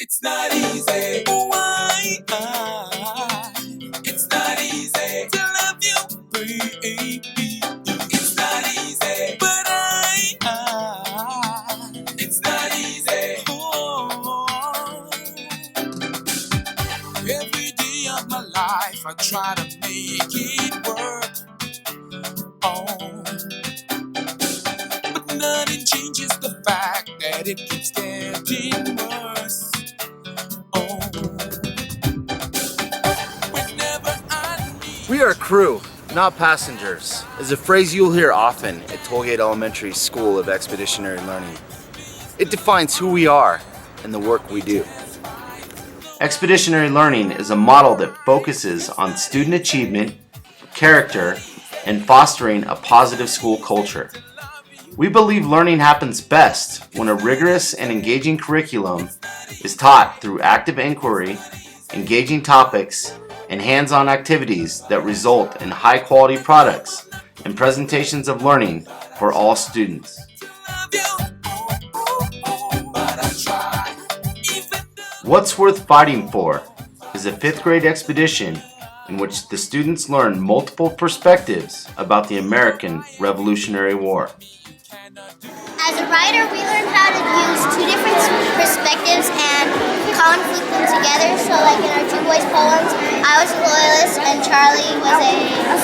It's not easy. Why? It's not easy to love you, baby. It's not easy, but it's not easy. Oh. Every day of my life, I try to make it work. Oh. But nothing changes the fact that it keeps getting worse. We are crew, not passengers, is a phrase you'll hear often at Tollgate Elementary School of Expeditionary Learning. It defines who we are and the work we do. Expeditionary Learning is a model that focuses on student achievement, character, and fostering a positive school culture. We believe learning happens best when a rigorous and engaging curriculum is taught through active inquiry, engaging topics, and hands-on activities that result in high-quality products and presentations of learning for all students. What's Worth Fighting For is a 5th grade expedition in which the students learn multiple perspectives about the American Revolutionary War. As a writer, we learned how to use two different perspectives and conflict them together. So like in our two boys' poems, I was a loyalist and Charlie was a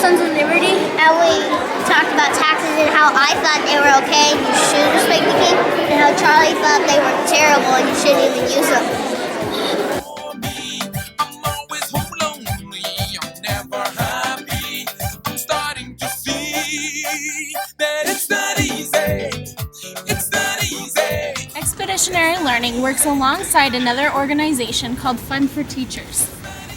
Sons of Liberty. And we talked about taxes and how I thought they were okay and you should respect the king, and how Charlie thought they were terrible and you shouldn't even use them. Expeditionary Learning works alongside another organization called Fund for Teachers.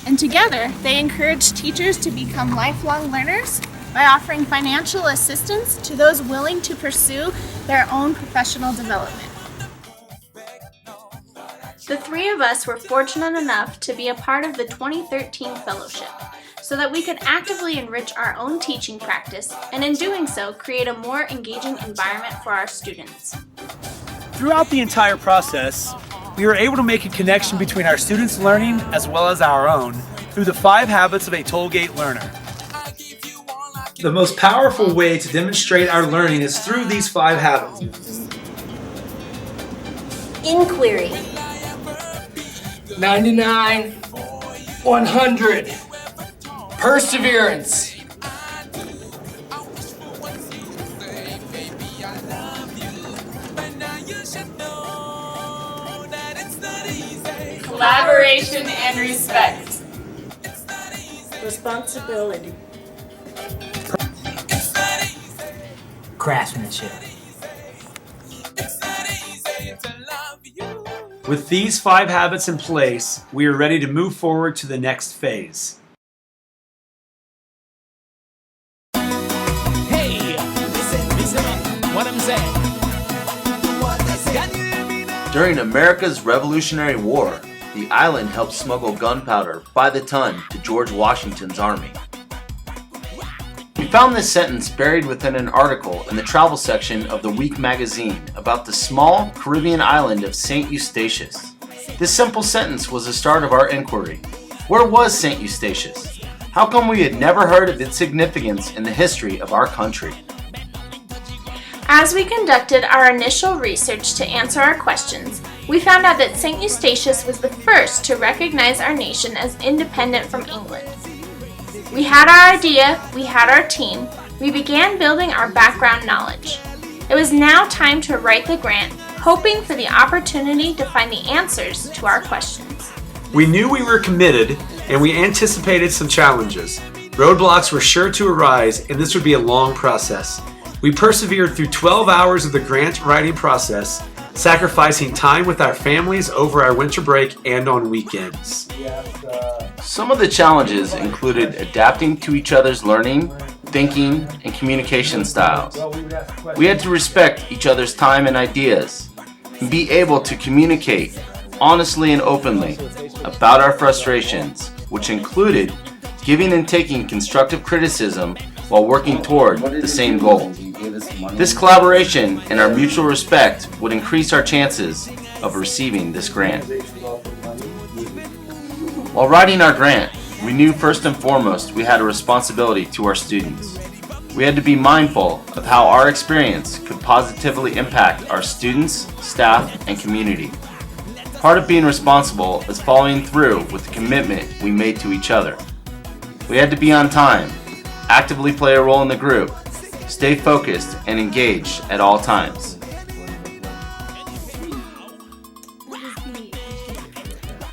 And together, they encourage teachers to become lifelong learners by offering financial assistance to those willing to pursue their own professional development. The three of us were fortunate enough to be a part of the 2013 fellowship, so that we could actively enrich our own teaching practice and in doing so create a more engaging environment for our students. Throughout the entire process, we were able to make a connection between our students' learning as well as our own through the 5 habits of a Tollgate learner. The most powerful way to demonstrate our learning is through these 5 habits. Inquiry. 99, 100. Perseverance. Collaboration and respect. Responsibility. Craftsmanship. With these 5 habits in place, we are ready to move forward to the next phase. Hey, listen, what I'm saying. During America's Revolutionary War, the island helped smuggle gunpowder by the ton to George Washington's army. We found this sentence buried within an article in the travel section of the Week magazine about the small Caribbean island of St. Eustatius. This simple sentence was the start of our inquiry. Where was St. Eustatius? How come we had never heard of its significance in the history of our country? As we conducted our initial research to answer our questions, we found out that St. Eustatius was the first to recognize our nation as independent from England. We had our idea, we had our team, we began building our background knowledge. It was now time to write the grant, hoping for the opportunity to find the answers to our questions. We knew we were committed, and we anticipated some challenges. Roadblocks were sure to arise, and this would be a long process. We persevered through 12 hours of the grant writing process, sacrificing time with our families over our winter break and on weekends. Some of the challenges included adapting to each other's learning, thinking, and communication styles. We had to respect each other's time and ideas, and be able to communicate honestly and openly about our frustrations, which included giving and taking constructive criticism while working toward the same goal. This collaboration and our mutual respect would increase our chances of receiving this grant. While writing our grant, we knew first and foremost we had a responsibility to our students. We had to be mindful of how our experience could positively impact our students, staff, and community. Part of being responsible is following through with the commitment we made to each other. We had to be on time, actively play a role in the group, stay focused and engaged at all times.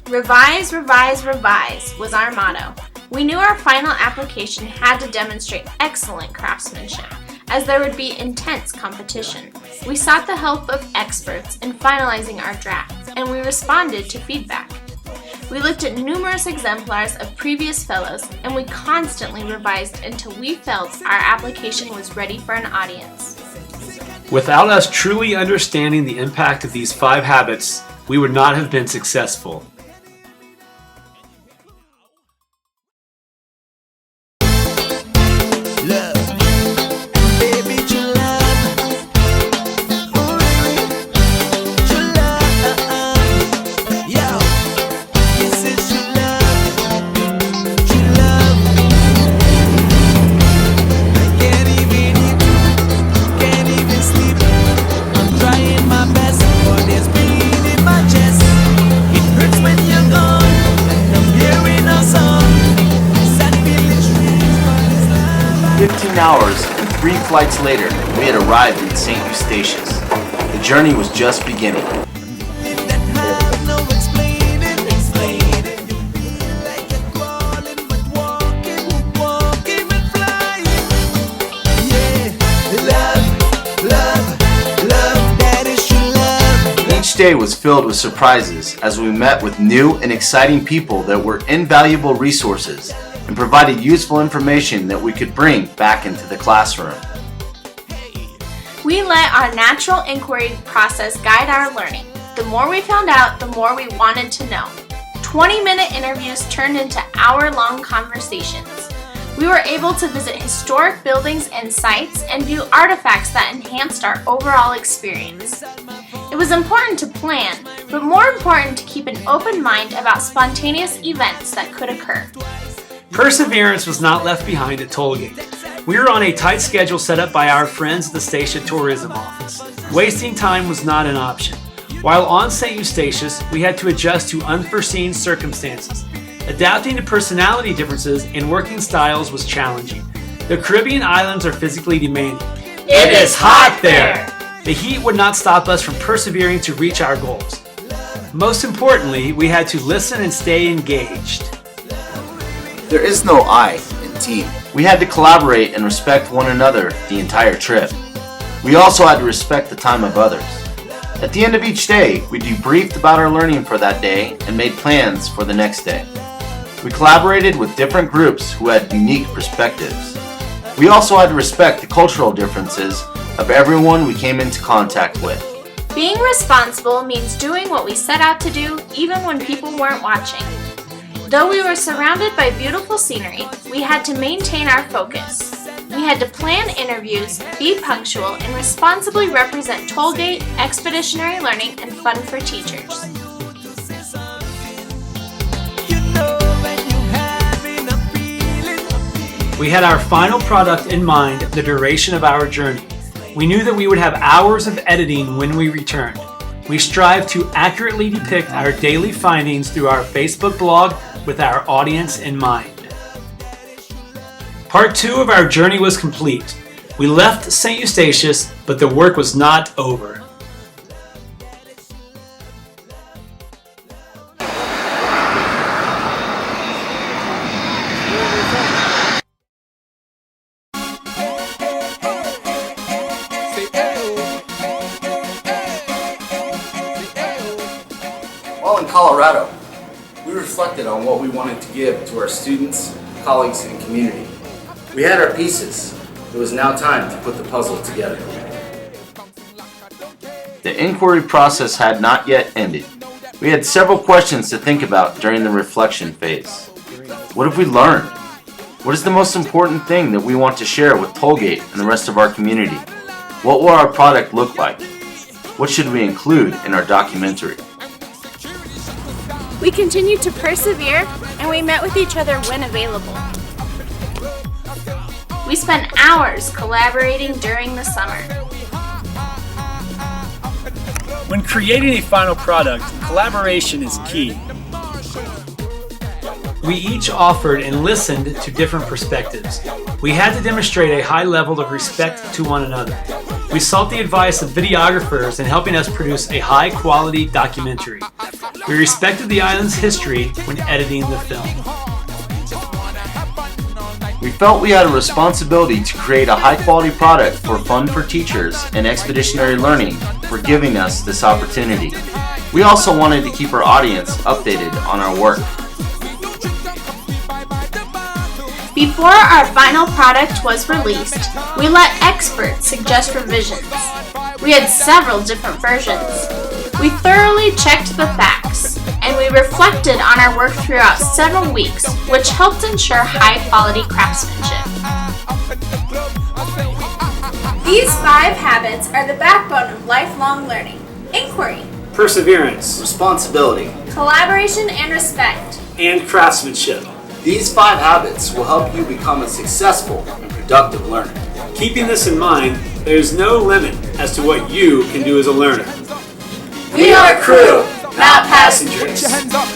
Revise, revise, revise was our motto. We knew our final application had to demonstrate excellent craftsmanship, as there would be intense competition. We sought the help of experts in finalizing our drafts, and we responded to feedback. We looked at numerous exemplars of previous fellows, and we constantly revised until we felt our application was ready for an audience. Without us truly understanding the impact of these 5 habits, we would not have been successful. Hours and 3 flights later, we had arrived in St. Eustatius. The journey was just beginning. Each day was filled with surprises as we met with new and exciting people that were invaluable resources and provided useful information that we could bring back into the classroom. We let our natural inquiry process guide our learning. The more we found out, the more we wanted to know. 20-minute interviews turned into hour-long conversations. We were able to visit historic buildings and sites and view artifacts that enhanced our overall experience. It was important to plan, but more important to keep an open mind about spontaneous events that could occur. Perseverance was not left behind at Tollgate. We were on a tight schedule set up by our friends at the Statia Tourism Office. Wasting time was not an option. While on St. Eustatius, we had to adjust to unforeseen circumstances. Adapting to personality differences and working styles was challenging. The Caribbean islands are physically demanding. It is hot there! The heat would not stop us from persevering to reach our goals. Most importantly, we had to listen and stay engaged. There is no I in team. We had to collaborate and respect one another the entire trip. We also had to respect the time of others. At the end of each day, we debriefed about our learning for that day and made plans for the next day. We collaborated with different groups who had unique perspectives. We also had to respect the cultural differences of everyone we came into contact with. Being responsible means doing what we set out to do even when people weren't watching. Though we were surrounded by beautiful scenery, we had to maintain our focus. We had to plan interviews, be punctual, and responsibly represent Tollgate, expeditionary learning, and fun for teachers. We had our final product in mind the duration of our journey. We knew that we would have hours of editing when we returned. We strived to accurately depict our daily findings through our Facebook blog with our audience in mind. Part 2 of our journey was complete. We left St. Eustatius, but the work was not over. While in Colorado, we reflected on what we wanted to give to our students, colleagues, and community. We had our pieces. It was now time to put the puzzle together. The inquiry process had not yet ended. We had several questions to think about during the reflection phase. What have we learned? What is the most important thing that we want to share with Tollgate and the rest of our community? What will our product look like? What should we include in our documentary? We continued to persevere, and we met with each other when available. We spent hours collaborating during the summer. When creating a final product, collaboration is key. We each offered and listened to different perspectives. We had to demonstrate a high level of respect to one another. We sought the advice of videographers in helping us produce a high-quality documentary. We respected the island's history when editing the film. We felt we had a responsibility to create a high-quality product for Fun for Teachers and Expeditionary Learning for giving us this opportunity. We also wanted to keep our audience updated on our work. Before our final product was released, we let experts suggest revisions. We had several different versions. We thoroughly checked the facts, and we reflected on our work throughout several weeks, which helped ensure high-quality craftsmanship. These 5 habits are the backbone of lifelong learning: inquiry, Perseverance, Responsibility. collaboration, and respect. and craftsmanship. These 5 habits will help you become a successful and productive learner. Keeping this in mind, there's no limit as to what you can do as a learner. We are crew, not passengers. Put your hands up.